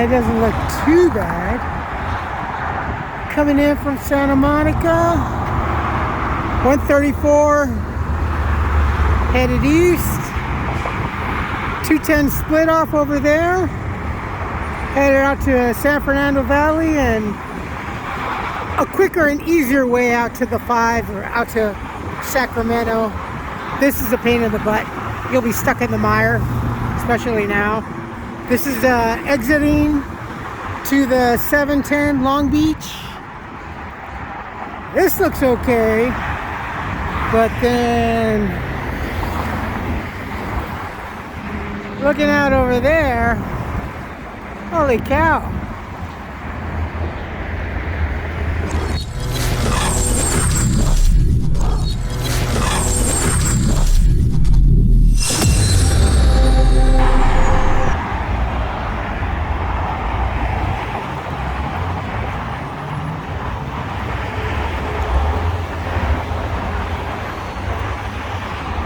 it doesn't look too bad. Coming in from Santa Monica, 134, headed east. 210 split off over there. Headed out to San Fernando Valley, and a quicker and easier way out to the 5 or out to Sacramento. This is a pain in the butt. You'll be stuck in the mire, especially now. This is exiting to the 710 Long Beach. This looks okay, but then looking out over there, holy cow.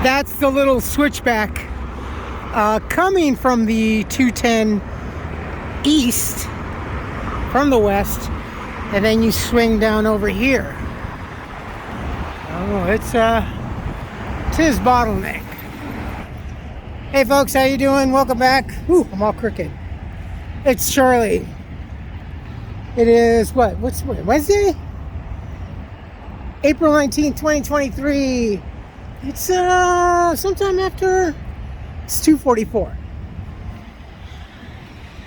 That's the little switchback coming from the 210 east from the west, and then you swing down over here. Oh, it's tis bottleneck. Hey folks, how you doing? Welcome back. Ooh, I'm all crooked. It's Charlie. It is what's Wednesday? April 19th, 2023. It's sometime after, it's 2:44.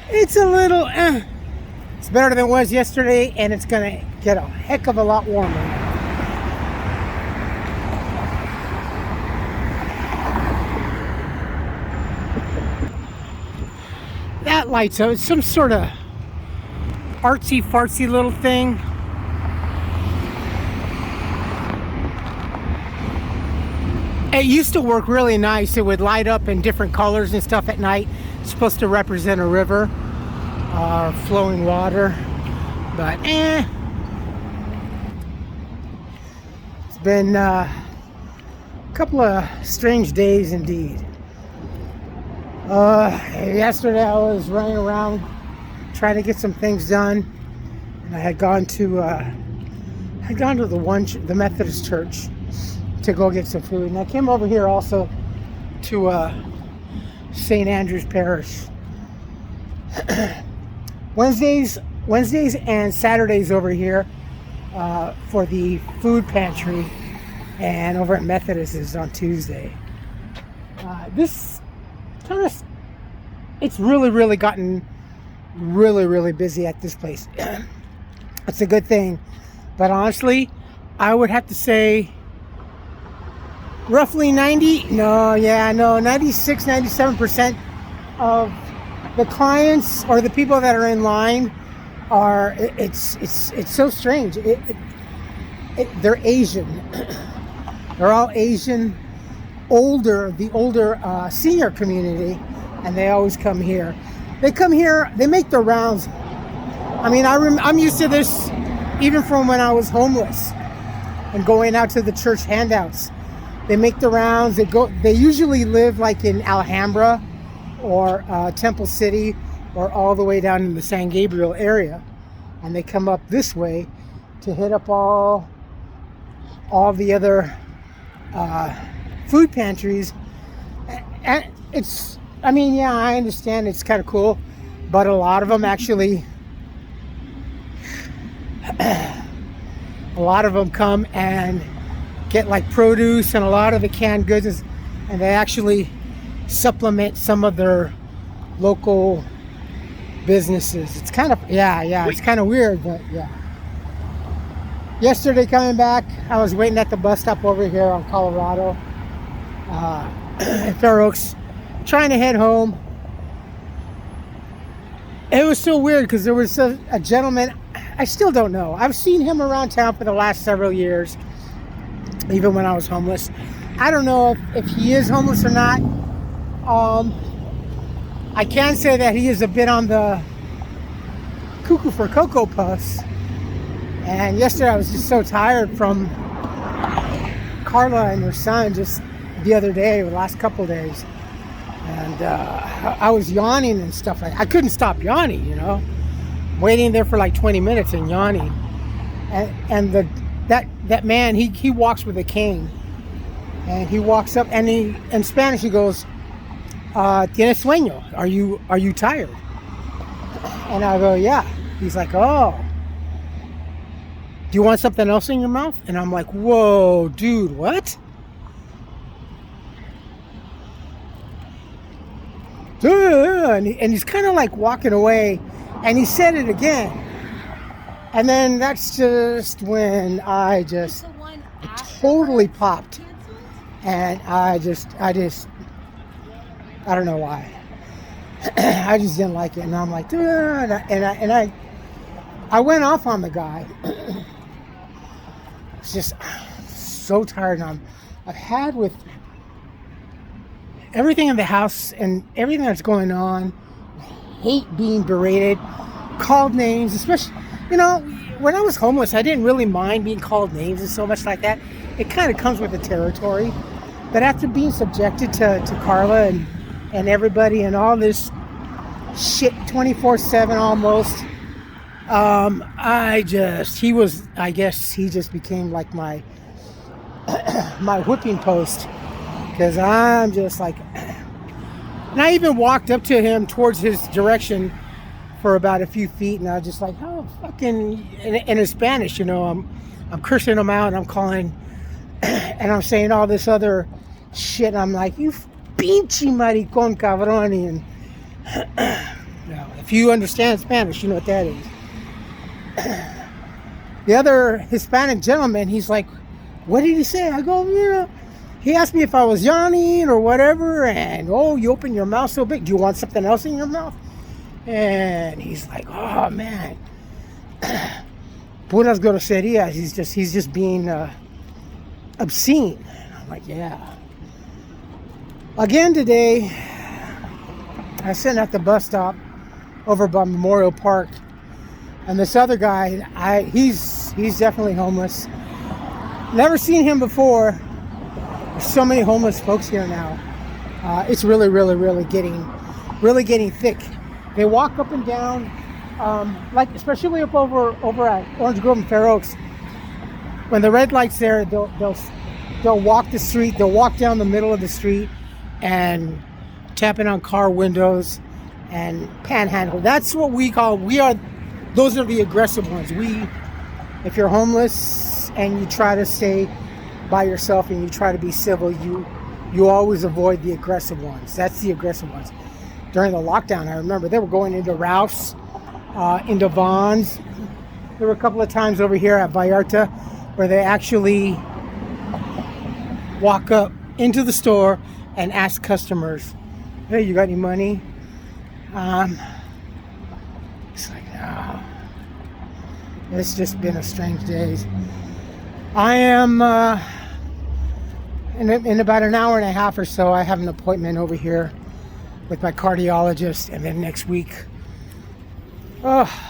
It's a little, it's better than it was yesterday, and it's gonna get a heck of a lot warmer now. That lights up. It's some sort of artsy fartsy little thing. It used to work really nice. It would light up in different colors and stuff at night. It's supposed to represent a river or flowing water, but it's been a couple of strange days indeed. Yesterday I was running around trying to get some things done, and I had gone to the Methodist church to go get some food, and I came over here also to St. Andrew's Parish. Wednesdays and Saturdays over here for the food pantry, and over at Methodist is on Tuesday. This kind of, it's really gotten really busy at this place. It's a good thing, but honestly, I would have to say roughly 96-97% of the clients or the people that are in line are, it's so strange. They're Asian. They're all Asian, the older senior community, and they always come here. They come here, they make their rounds. I mean, I'm used to this even from when I was homeless and going out to the church handouts. They make the rounds. They usually live like in Alhambra or Temple City or all the way down in the San Gabriel area, and they come up this way to hit up all the other food pantries. And it's, I mean, yeah, I understand it's kind of cool, but a lot of them actually, a lot of them come and get like produce and a lot of the canned goods, and they actually supplement some of their local businesses. It's kind of, yeah, it's kind of weird, but yeah. Yesterday coming back, I was waiting at the bus stop over here on Colorado in Fair Oaks, trying to head home. It was so weird because there was a gentleman, I still don't know. I've seen him around town for the last several years, even when I was homeless. I don't know if he is homeless or not. I can say that he is a bit on the cuckoo for Cocoa Puffs. And yesterday I was just so tired from Carla and her son just the other day, or the last couple days. And I was yawning and stuff like I couldn't stop yawning, you know, waiting there for like 20 minutes and yawning. And that man, he walks with a cane, and he walks up, and he, in Spanish, he goes, "Tienes sueño? Are you tired?" And I go, "Yeah." He's like, "Oh, do you want something else in your mouth?" And I'm like, "Whoa, dude, what?" And he's kind of like walking away, and he said it again. And then that's just when I just totally popped. And I don't know why. I just didn't like it. And I'm like, I went off on the guy. It's just so tired. And I've had with everything in the house and everything that's going on. I hate being berated, called names, especially, you know, when I was homeless, I didn't really mind being called names and so much like that. It kind of comes with the territory. But after being subjected to Carla and everybody and all this shit 24/7 almost, I guess he just became like my my whipping post, because I'm just like, and I even walked up to him towards his direction for about a few feet, and I was just like, oh, fucking, in Spanish, you know, I'm cursing him out, and I'm calling, and I'm saying all this other shit, and I'm like, you pinche maricón cabrón, and you know, if you understand Spanish, you know what that is. The other Hispanic gentleman, he's like, what did he say? I go, you know, he asked me if I was yawning or whatever, and oh, you open your mouth so big. Do you want something else in your mouth? And he's like, oh man, puras groserías. He's just being obscene. And I'm like, yeah. Again today, I was sitting at the bus stop over by Memorial Park, and this other guy, he's definitely homeless. Never seen him before. There's so many homeless folks here now. It's really getting thick. They walk up and down, like especially up over at Orange Grove and Fair Oaks. When the red light's there, they'll walk the street. They'll walk down the middle of the street and tapping on car windows and panhandle. That's what those are the aggressive ones. If you're homeless and you try to stay by yourself and you try to be civil, you always avoid the aggressive ones. That's the aggressive ones. During the lockdown, I remember they were going into Ralph's, into Vaughn's. There were a couple of times over here at Vallarta where they actually walk up into the store and ask customers, hey, you got any money? It's like, no. It's just been a strange day. I am, in about an hour and a half or so, I have an appointment over here with my cardiologist, and then next week,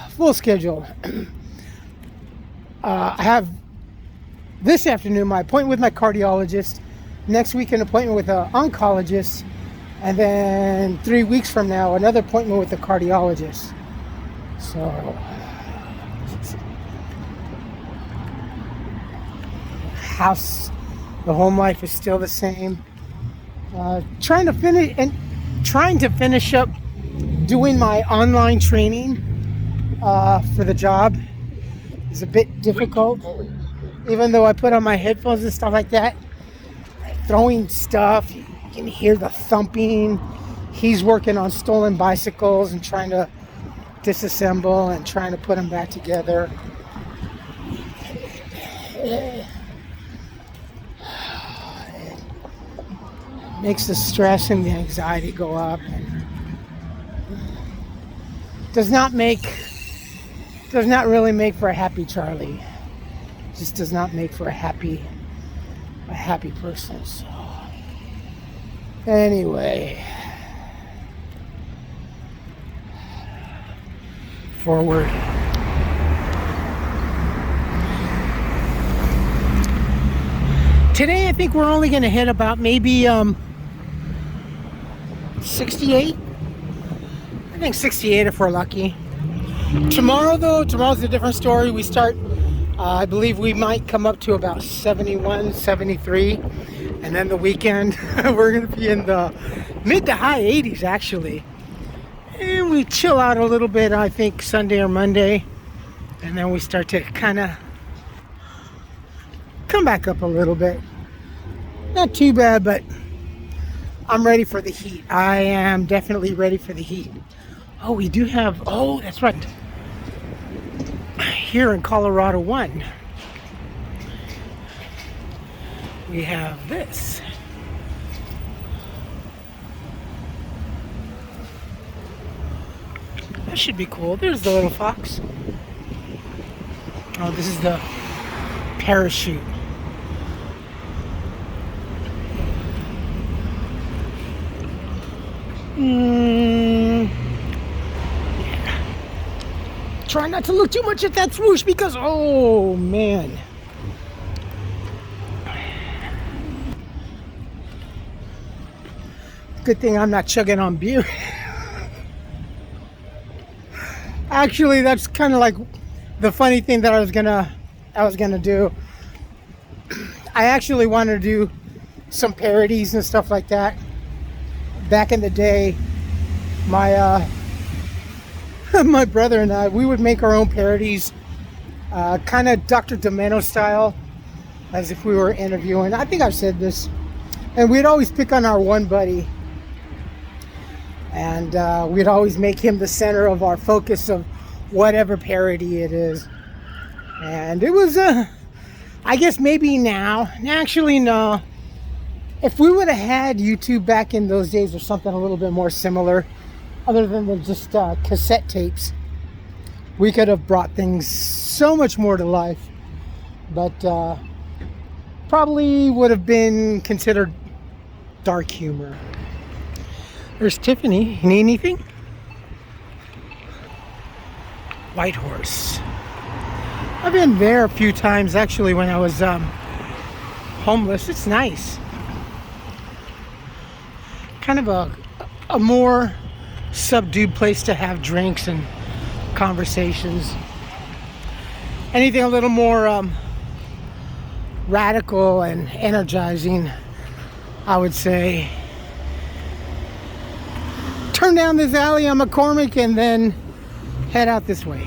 full schedule. I have this afternoon my appointment with my cardiologist, next week an appointment with an oncologist, and then 3 weeks from now another appointment with the cardiologist. So the home life is still the same. Trying to finish up doing my online training for the job is a bit difficult, even though I put on my headphones and stuff like that. Throwing stuff, you can hear the thumping. He's working on stolen bicycles and trying to disassemble and trying to put them back together. It makes the stress and the anxiety go up, and does not really make for a happy Charlie. Just does not make for a happy person. So anyway, forward. Today I think we're only going to hit about maybe 68. I think 68 if we're lucky. Tomorrow though, tomorrow's a different story. We start, I believe we might come up to about 71, 73. And then the weekend, we're going to be in the mid to high 80s actually. And we chill out a little bit, I think Sunday or Monday. And then we start to kind of come back up a little bit. Not too bad, but I'm ready for the heat. I am definitely ready for the heat. Oh, we do have, oh, that's right. Here in Colorado 1, we have this. That should be cool. There's the little fox. Oh, this is the parachute. Yeah. Try not to look too much at that swoosh because, oh man. Good thing I'm not chugging on beer. Actually, that's kind of like the funny thing that I was gonna do. I actually wanted to do some parodies and stuff like that. Back in the day, my my brother and I, we would make our own parodies, kind of Dr. Demento style, as if we were interviewing. I think I've said this, and we'd always pick on our one buddy, and we'd always make him the center of our focus of whatever parody it is. And it was I guess maybe now, actually no, if we would have had YouTube back in those days or something a little bit more similar, other than just cassette tapes, we could have brought things so much more to life. But probably would have been considered dark humor. There's Tiffany. You need anything? White Horse. I've been there a few times actually when I was homeless. It's nice. Kind of a more subdued place to have drinks and conversations. Anything a little more radical and energizing, I would say. Turn down this alley on McCormick and then head out this way.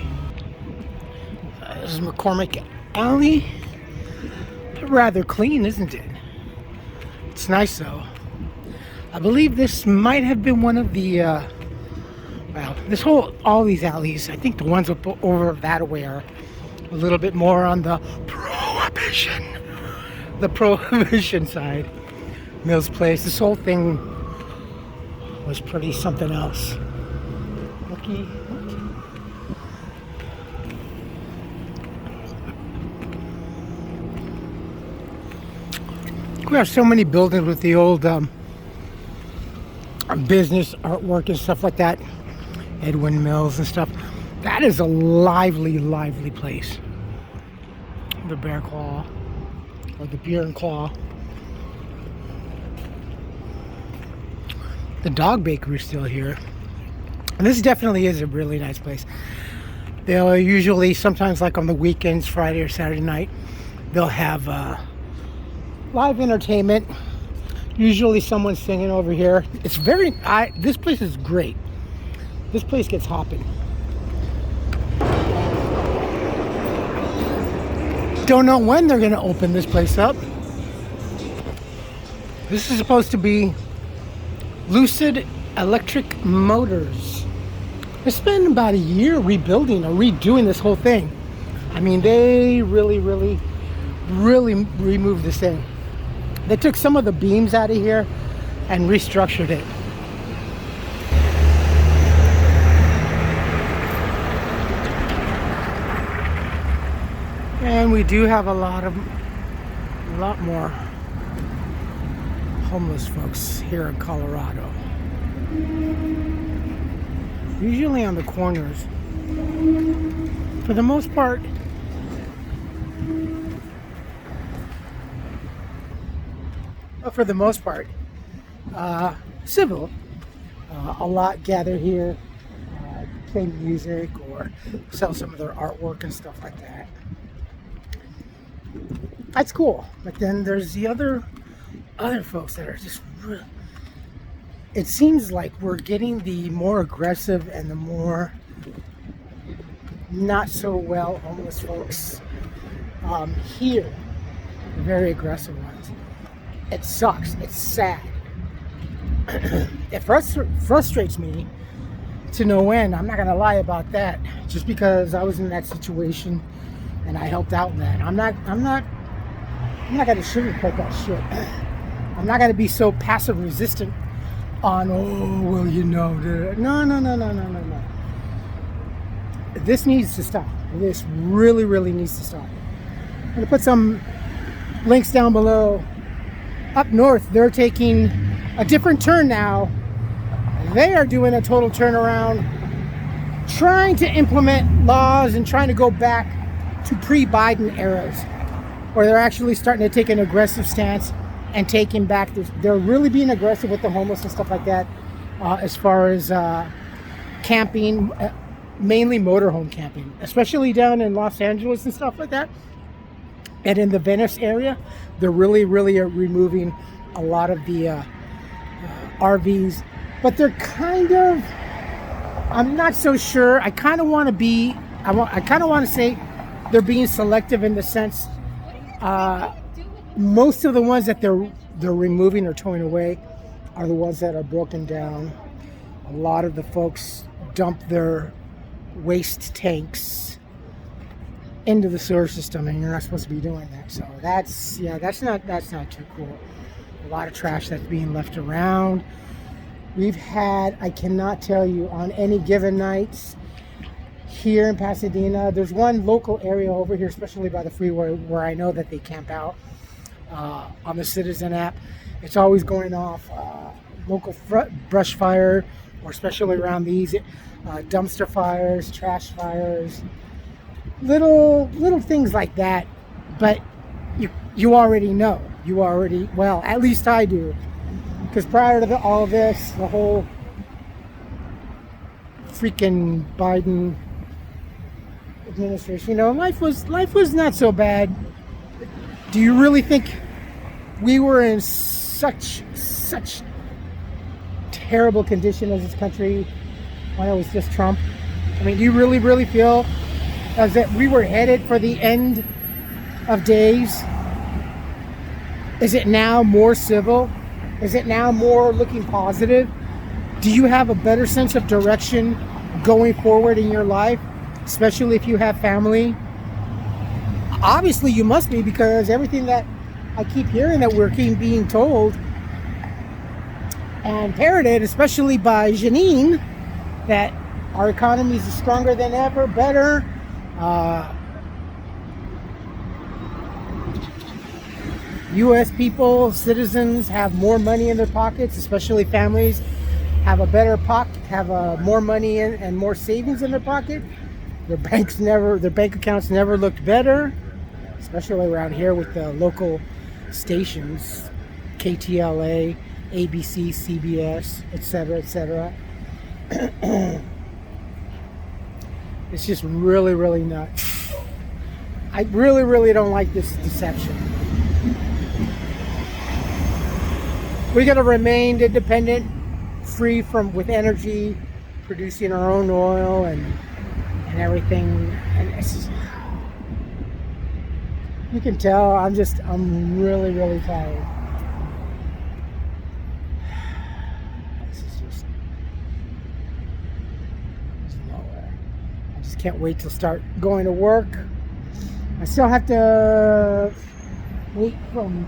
This is McCormick Alley. Rather clean, isn't it? It's nice though. I believe this might have been one of the well, all these alleys, I think the ones up over that way are a little bit more on the prohibition side. Mills Place, this whole thing was pretty something else. Looky. We have so many buildings with the old business artwork and stuff like that. Edwin Mills and stuff. That is a lively place. The Bear Claw, or the Beer and Claw. The Dog Bakery is still here. And this definitely is a really nice place. They'll usually, sometimes like on the weekends, Friday or Saturday night, they'll have live entertainment. Usually someone's singing over here. It's very, this place is great. This place gets hopping. Don't know when they're going to open this place up. This is supposed to be Lucid Electric Motors. It's been about a year rebuilding or redoing this whole thing. I mean, they really removed this thing. They took some of the beams out of here and restructured it. And we do have a lot more homeless folks here in Colorado. Usually on the corners. For the most part, civil. a lot gather here, play music or sell some of their artwork and stuff like that. That's cool. But then there's the other folks that are just real. It seems like we're getting the more aggressive and the more not so well homeless folks here, the very aggressive ones. It sucks. It's sad. It frustrates me to no end. I'm not gonna lie about that. Just because I was in that situation and I helped out in that, I'm not gonna sugarcoat that shit. I'm not gonna be so passive resistant on, oh well, you know, no. This needs to stop. This really needs to stop. I'm gonna put some links down below. Up north, they're taking a different turn now. They are doing a total turnaround, trying to implement laws and trying to go back to pre-Biden eras, where they're actually starting to take an aggressive stance and taking back. They're really being aggressive with the homeless and stuff like that, as far as camping, mainly motorhome camping, especially down in Los Angeles and stuff like that. And in the Venice area, they're really removing a lot of the RVs. But they're kind of, I'm not so sure. I kind of want to say they're being selective in the sense, most of the ones that they're removing or towing away are the ones that are broken down. A lot of the folks dump their waste tanks into the sewer system, and you're not supposed to be doing that. So that's not too cool. A lot of trash that's being left around. We've had, I cannot tell you, on any given nights here in Pasadena, there's one local area over here, especially by the freeway, where I know that they camp out on the Citizen app. It's always going off local brush fire, or especially around these dumpster fires, trash fires, little things like that. But you already know. Well, at least I do. Because prior to all of this, the whole freaking Biden administration, life was not so bad. Do you really think we were in such terrible condition as this country when it was just Trump? I mean, do you really feel as that we were headed for the end of days? Is it now more civil? Is it now more looking positive? Do you have a better sense of direction going forward in your life, especially if you have family? Obviously you must be, because everything that I keep hearing that we're being told and parroted, especially by Janine, that our economy is stronger than ever, better. U.S. people, citizens, have more money in their pockets, especially families have a better have more money in and more savings in their pocket. Their bank accounts never looked better, especially around here with the local stations, KTLA, ABC, CBS, etc. It's just really nuts. I really don't like this deception. We got to remain independent, free with energy, producing our own oil and everything. And it's just, you can tell I'm really tired. This is just nowhere. I just can't wait to start going to work. I still have to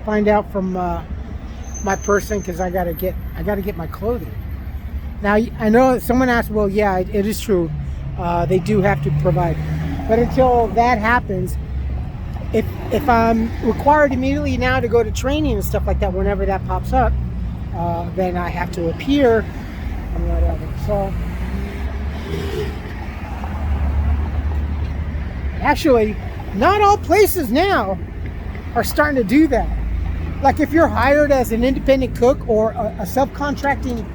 find out from my person, because I gotta get my clothing. Now I know someone asked, well, yeah, it is true. They do have to provide, but until that happens, if I'm required immediately now to go to training and stuff like that, whenever that pops up, then I have to appear and whatever. So actually, not all places now are starting to do that. Like if you're hired as an independent cook or a subcontracting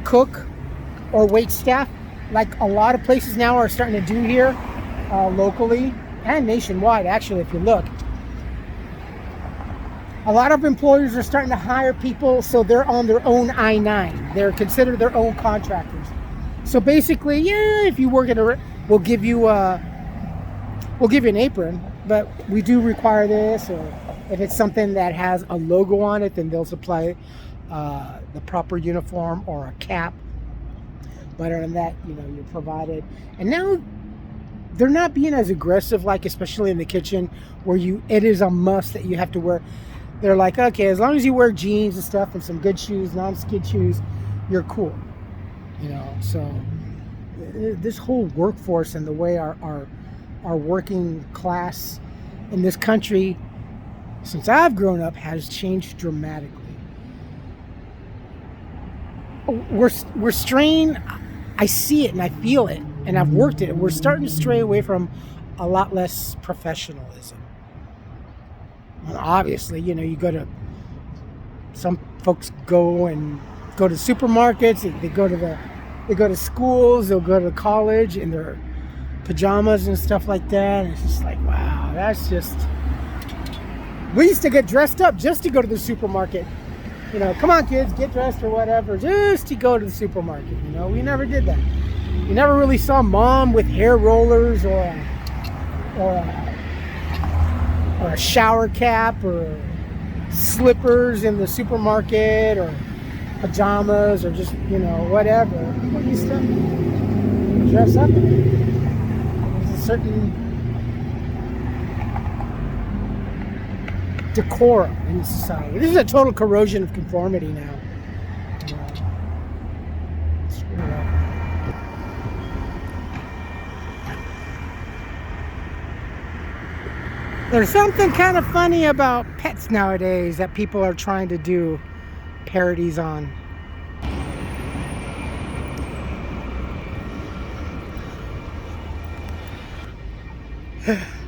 cook or wait staff, like a lot of places now are starting to do here, locally and nationwide. Actually, if you look, a lot of employers are starting to hire people so they're on their own I-9. They're considered their own contractors. So basically, yeah, if you work at we'll give you an apron, but we do require this, or if it's something that has a logo on it, then they'll supply the proper uniform or a cap. But other than that, you know, you're provided. And now they're not being as aggressive, like especially in the kitchen, where it is a must that you have to wear. They're like, okay, as long as you wear jeans and stuff and some good shoes, non-skid shoes, you're cool. You know, so this whole workforce and the way our working class in this country, since I've grown up, has changed dramatically. We're straying. I see it and I feel it, and I've worked it. We're starting to stray away from a lot less professionalism. And obviously, you know, some folks go to supermarkets, they go to schools, they'll go to college in their pajamas and stuff like that. And it's just like, wow, that's just. We used to get dressed up just to go to the supermarket. You know, come on kids, get dressed or whatever, just to go to the supermarket. You know, we never did that. You never really saw mom with hair rollers or a shower cap or slippers in the supermarket or pajamas or just, you know, whatever. People used to dress up in it. There's a certain decorum in society. This is a total corrosion of conformity now. Screw it up. There's something kind of funny about pets nowadays that people are trying to do parodies on.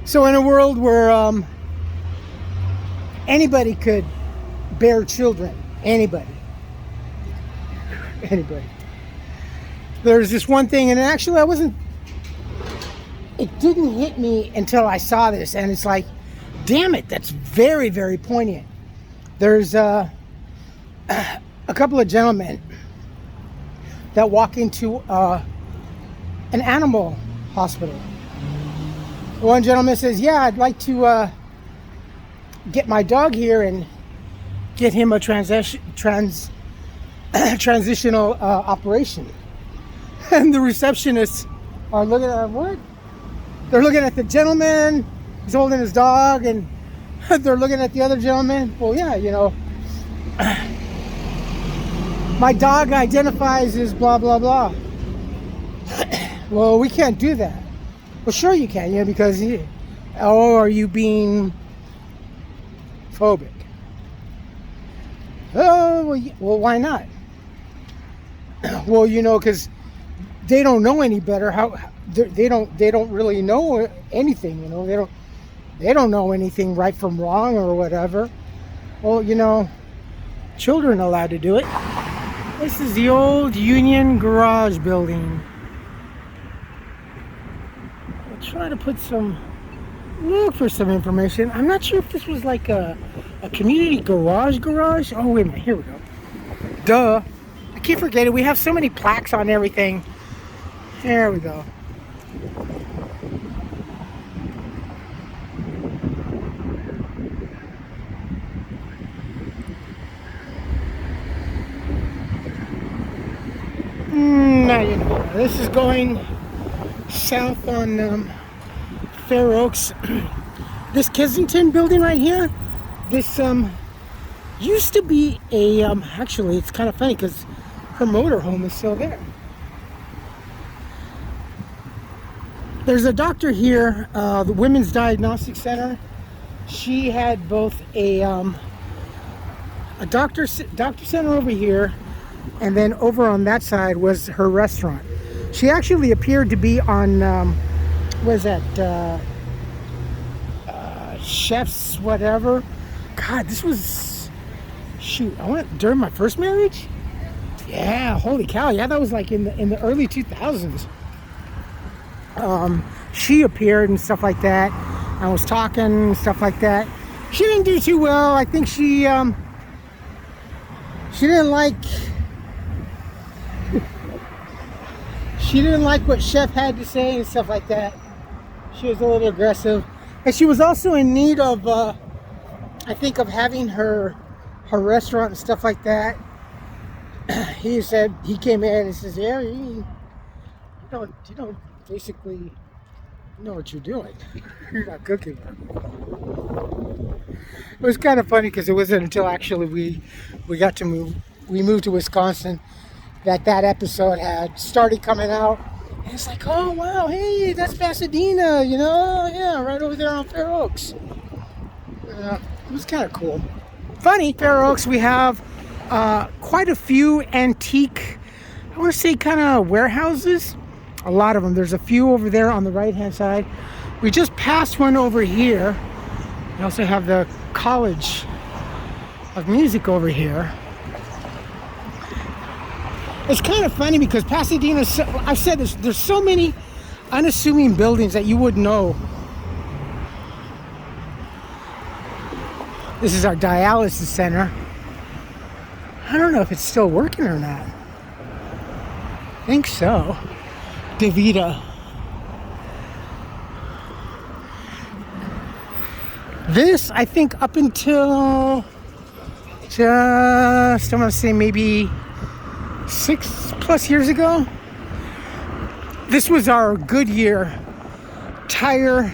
So in a world where anybody could bear children, anybody, there's this one thing, and actually it didn't hit me until I saw this, and it's like, damn it, that's very, very poignant. There's a couple of gentlemen that walk into an animal hospital. One gentleman says, yeah, I'd like to get my dog here and get him a transitional operation. And the receptionists are looking at what? They're looking at the gentleman, he's holding his dog, and they're looking at the other gentleman. Well, yeah, you know, my dog identifies as blah, blah, blah. Well, we can't do that. Well, sure you can, yeah, because, are you being phobic? Oh, well, why not? Well, you know, because they don't know any better. They don't really know anything, you know. They don't know anything right from wrong or whatever. Well, you know, children are allowed to do it. This is the old Union Garage building. I'll try to look for some information. I'm not sure if this was like a community garage. Oh, wait a minute, here we go. Duh. I keep forgetting, we have so many plaques on everything. There we go. Now you know. This is going south on Fair Oaks. This Kensington building right here, this used to be a actually it's kind of funny because her motorhome is still there. There's a doctor here, the Women's Diagnostic Center. She had both a doctor center over here, and then over on that side was her restaurant. She actually appeared to be on what is that? Chef's whatever. God, this was, shoot, I went during my first marriage. Yeah, holy cow. Yeah, that was like in the early 2000s. She appeared and stuff like that. I was talking and stuff like that. She didn't do too well. I think she didn't like what Chef had to say and stuff like that. She was a little aggressive, and she was also in need of I think of having her restaurant and stuff like that. He said, he came in and says, yeah, you don't basically know what you're doing. You're not cooking. It was kind of funny because it wasn't until actually we got to moved to Wisconsin that episode had started coming out. And it's like, oh wow, hey, that's Pasadena, you know, yeah, right over there on Fair Oaks. It was kind of cool. Funny, Fair Oaks, we have quite a few antique, I want to say kind of warehouses. A lot of them. There's a few over there on the right hand side. We just passed one over here. We also have the College of Music over here. It's kind of funny because Pasadena, I've said this, there's so many unassuming buildings that you wouldn't know. This is our dialysis center. I don't know if it's still working or not. I think so. DeVita. This, I think, up until just, I want to say maybe 6+ years ago, this was our Goodyear tire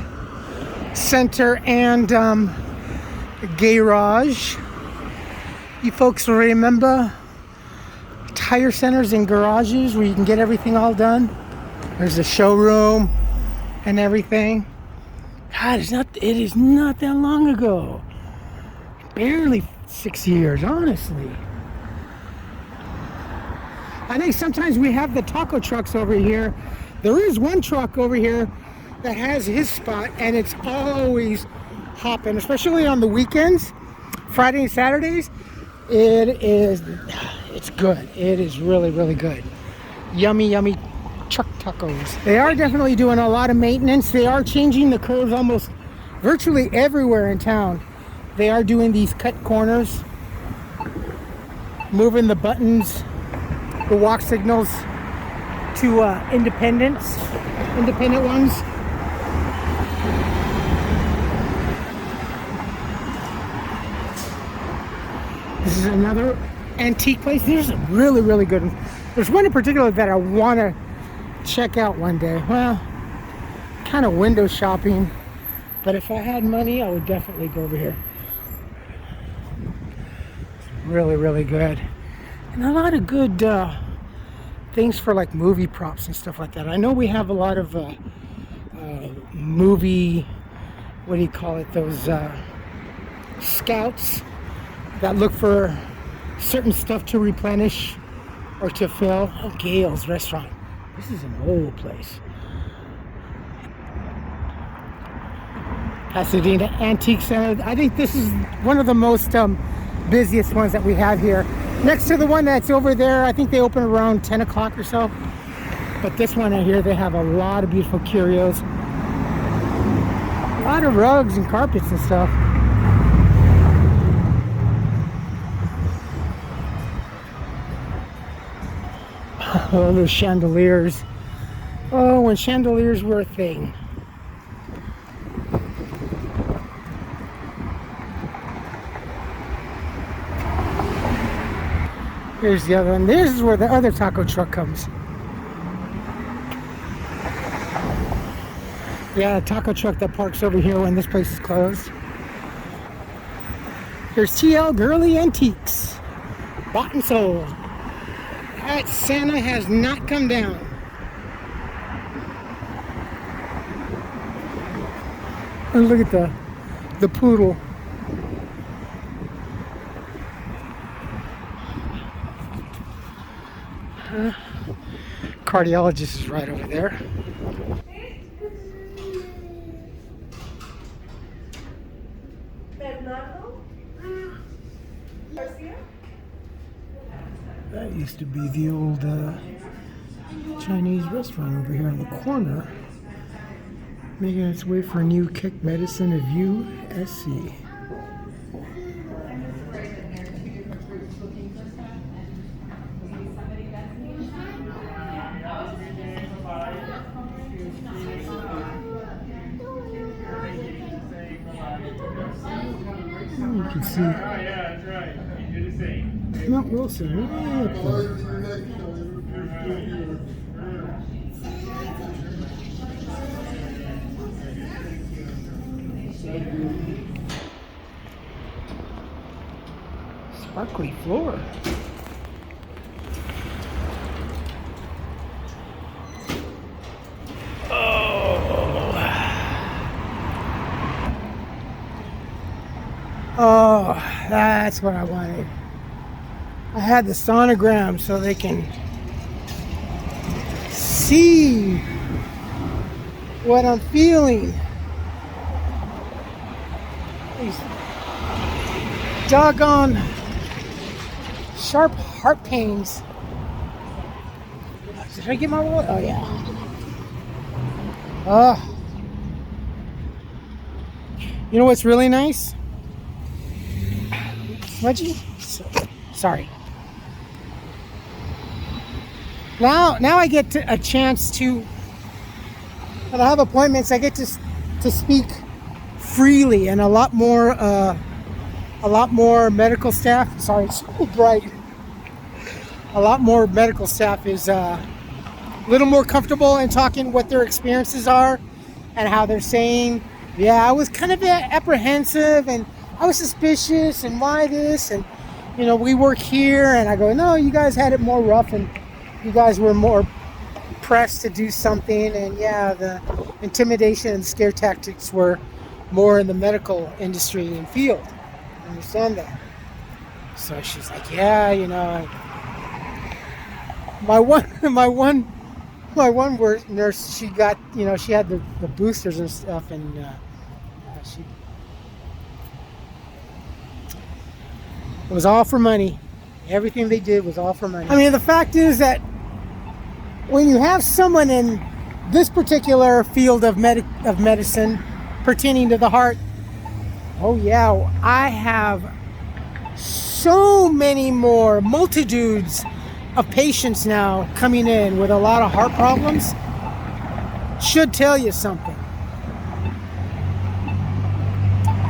center and garage. You folks will remember tire centers and garages where you can get everything all done. There's a showroom and everything. God, it is not that long ago. Barely 6 years, honestly. I think sometimes we have the taco trucks over here. There is one truck over here that has his spot, and it's always hopping, especially on the weekends, Friday and Saturdays. It's good. It is really, really good. Yummy, yummy truck tacos. They are definitely doing a lot of maintenance. They are changing the curves almost virtually everywhere in town. They are doing these cut corners, moving the buttons, the walk signals to independent ones. This is another antique place. There's really, really good ones. There's one in particular that I want to check out one day. Well, kind of window shopping, but if I had money, I would definitely go over here. It's really, really good. And a lot of good things for like movie props and stuff like that. I know we have a lot of movie, what do you call it, those scouts that look for certain stuff to replenish or to fill. Oh, Gail's Restaurant. This is an old place. Pasadena Antique Center. I think this is one of the most busiest ones that we have here. Next to the one that's over there, I think they open around 10 o'clock or so. But this one right here, they have a lot of beautiful curios. A lot of rugs and carpets and stuff. Oh, those chandeliers. Oh, when chandeliers were a thing. Here's the other one. This is where the other taco truck comes. Yeah, a taco truck that parks over here when this place is closed. Here's TL Girly Antiques. Bought and sold. That Santa has not come down. And look at the poodle. Cardiologist is right over there. That used to be the old Chinese restaurant over here on the corner, making its way for a new kick medicine of you, SE. You can see Mount Wilson right up there. Sparkly floor. Oh, that's what I wanted. I had the sonogram so they can see what I'm feeling. These doggone sharp heart pains. Did I get my wallet? Oh, yeah. You know what's really nice? Smudgy? Sorry. Now I get a chance to, when I have appointments, I get to speak freely, and a lot more medical staff. Sorry, it's so bright. A lot more medical staff is a little more comfortable in talking what their experiences are and how they're saying, yeah, I was kind of apprehensive and I was suspicious and why this, and you know, we work here, and I go, no, you guys had it more rough and you guys were more pressed to do something, and yeah, the intimidation and scare tactics were more in the medical industry and field. I understand that. So she's like, yeah, you know, my one nurse, she got, you know, she had the boosters and stuff, and she, it was all for money. Everything they did was all for money. I mean, the fact is that when you have someone in this particular field of medicine pertaining to the heart, oh yeah, I have so many more multitudes of patients now coming in with a lot of heart problems. Should tell you something.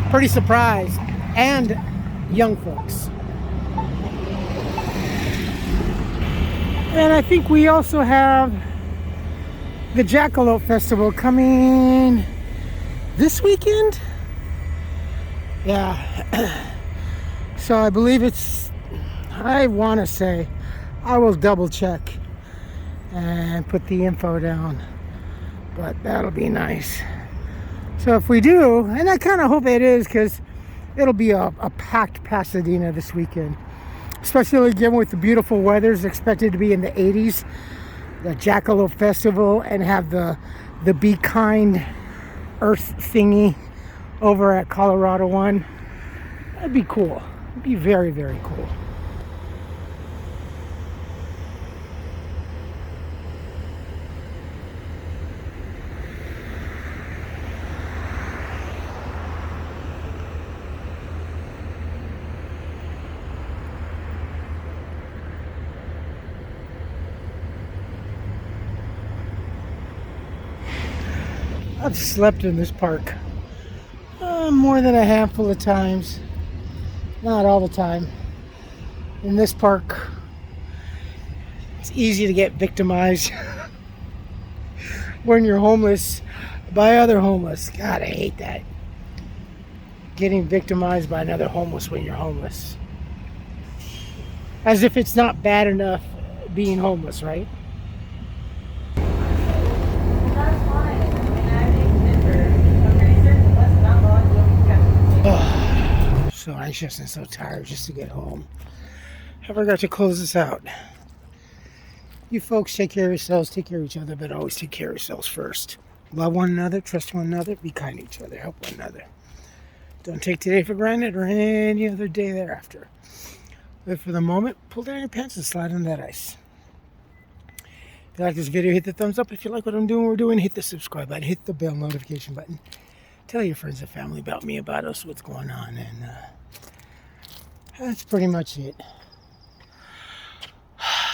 Pretty surprised. And young folks. And I think we also have the Jackalope Festival coming this weekend. Yeah. So I believe it's, I want to say, I will double check and put the info down, but that'll be nice. So if we do, and I kind of hope it is, because it'll be a packed Pasadena this weekend, especially given with the beautiful weather is expected to be in the 80s, the Jackalope Festival, and have the Be Kind Earth thingy over at Colorado One. That'd be cool. It'd be very, very cool. I've slept in this park more than a handful of times. Not all the time. In this park, it's easy to get victimized when you're homeless by other homeless. God, I hate that. Getting victimized by another homeless when you're homeless. As if it's not bad enough being homeless, right? Oh, so anxious and so tired just to get home. I forgot to close this out. You folks take care of yourselves, take care of each other, but always take care of yourselves first. Love one another, trust one another, be kind to each other, help one another. Don't take today for granted or any other day thereafter. But for the moment, pull down your pants and slide on that ice. If you like this video, hit the thumbs up. If you like what I'm doing, we're doing, hit the subscribe button, hit the bell notification button. Tell your friends and family about me, about us, what's going on, and that's pretty much it.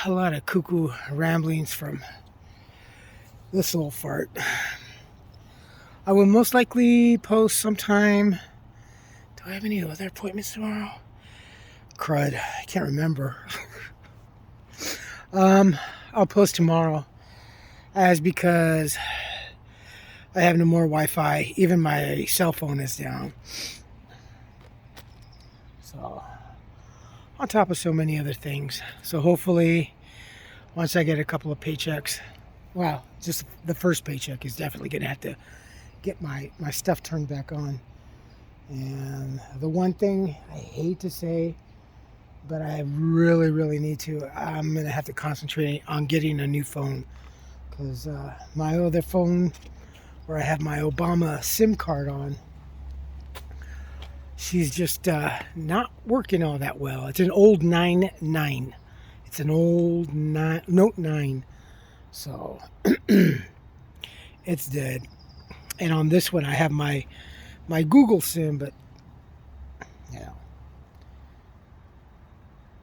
A lot of cuckoo ramblings from this little fart. I will most likely post sometime. Do I have any other appointments tomorrow? Crud, I can't remember. I'll post tomorrow, as because I have no more Wi-Fi. Even my cell phone is down. So, on top of so many other things. So hopefully, once I get a couple of paychecks, well, just the first paycheck is definitely going to have to get my stuff turned back on. And the one thing I hate to say, but I really, really need to, I'm going to have to concentrate on getting a new phone. Because my other phone, where I have my Obama SIM card on, she's just not working all that well. It's an old 9.9. It's an old Note 9. So, it's dead. And on this one, I have my Google SIM, but, yeah.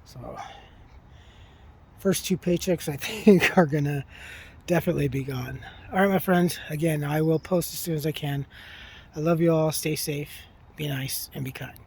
So, first two paychecks, I think, are going to definitely be gone. All right, my friends. Again, I will post as soon as I can. I love you all. Stay safe. Be nice and be kind.